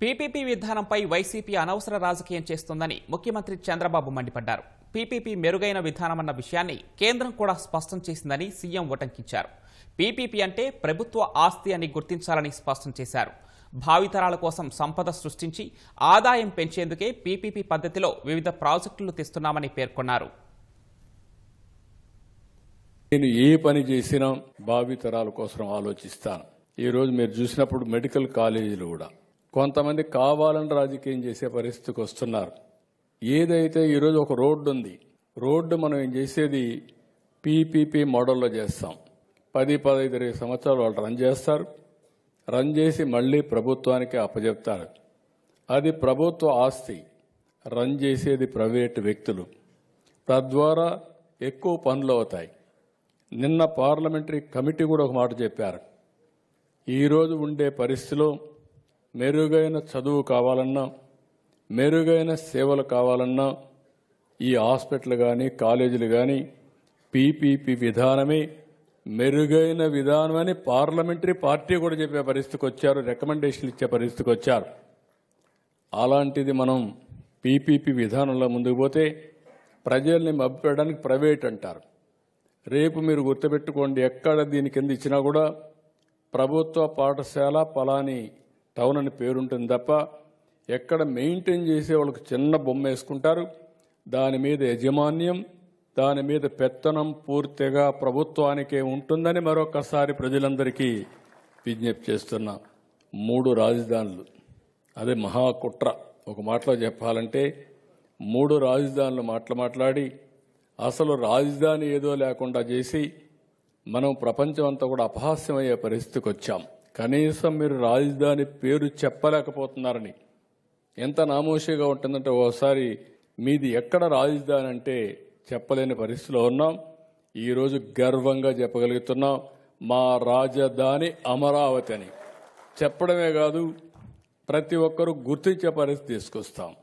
PPP విధానంపై YCP అనవసర రాజకీయం చేస్తోందని ముఖ్యమంత్రి చంద్రబాబు మండిపడ్డారు. పీపీపీ మెరుగైన విధానమన్న విషయాన్ని కేంద్రం కూడా స్పష్టం చేసిందని సీఎం ఉటంకించారు. పీపీపీ అంటే ప్రభుత్వ ఆస్తి అని గుర్తించాలని స్పష్టం చేశారు. భావితరాల కోసం సంపద సృష్టించి ఆదాయం పెంచేందుకే పీపీపీ పద్ధతిలో వివిధ ప్రాజెక్టులు తెస్తున్నామని పేర్కొన్నారు. నేను ఏ పని చేసినా భావితరాల కోసం ఆలోచిస్తాను. ఈరోజు మీరు చూసినప్పుడు మెడికల్ కాలేజీలు కూడా కొంతమంది కావాలని రాజకీయం చేసే పరిస్థితికి వస్తున్నారు. ఏదైతే ఈరోజు ఒక రోడ్డు ఉంది, రోడ్డు మనం ఏం చేసేది పీపీపీ మోడల్లో చేస్తాం. 10-15 సంవత్సరాలు వాళ్ళు రన్ చేస్తారు. రన్ చేసి మళ్ళీ ప్రభుత్వానికి అప్పచెప్తారు. అది ప్రభుత్వ ఆస్తి, రన్ చేసేది ప్రైవేటు వ్యక్తులు. తద్వారా ఎక్కువ పనులు అవుతాయి. నిన్న పార్లమెంటరీ కమిటీ కూడా ఒక మాట చెప్పారు. ఈరోజు ఉండే పరిస్థితిలో మెరుగైన చదువు కావాలన్నా, మెరుగైన సేవలు కావాలన్నా ఈ హాస్పిటల్ కానీ కాలేజీలు కానీ పీపీపీ విధానమే మెరుగైన విధానమని పార్లమెంటరీ పార్టీ కూడా చెప్పే పరిస్థితికి వచ్చారు. రికమెండేషన్లు ఇచ్చే పరిస్థితికి వచ్చారు. అలాంటిది మనం పీపీపీ విధానంలో ముందుకు పోతే ప్రజల్ని మభ్యపెట్టడానికి ప్రైవేట్ అంటారు. రేపు మీరు గుర్తుపెట్టుకోండి, ఎక్కడ దీని కింద ఇచ్చినా కూడా ప్రభుత్వ పాఠశాల పలాని టౌన్ అని పేరుంటుంది తప్ప ఎక్కడ మెయింటైన్ చేసే వాళ్ళకి చిన్న బొమ్మ వేసుకుంటారు. దాని మీద యజమాన్యం, దాని మీద పెత్తనం పూర్తిగా ప్రభుత్వానికే ఉంటుందని మరొకసారి ప్రజలందరికీ విజ్ఞప్తి చేస్తున్నా. 3 రాజధానులు, అదే మహాకుట్ర. ఒక మాటలో చెప్పాలంటే 3 రాజధానులు మాట్లాడి అసలు రాజధాని ఏదో లేకుండా చేసి మనం ప్రపంచం అంతా కూడా అపహాస్యమయ్యే పరిస్థితికి వచ్చాం. కనీసం మీరు రాజధాని పేరు చెప్పలేకపోతున్నారని. ఎంత నామోషిగా ఉంటుందంటే ఓసారి మీది ఎక్కడ రాజధాని అంటే చెప్పలేని పరిస్థితిలో ఉన్నాం. ఈరోజు గర్వంగా చెప్పగలుగుతున్నాం, మా రాజధాని అమరావతి అని చెప్పడమే కాదు, ప్రతి ఒక్కరూ గుర్తించే పరిస్థితి తీసుకొస్తాం.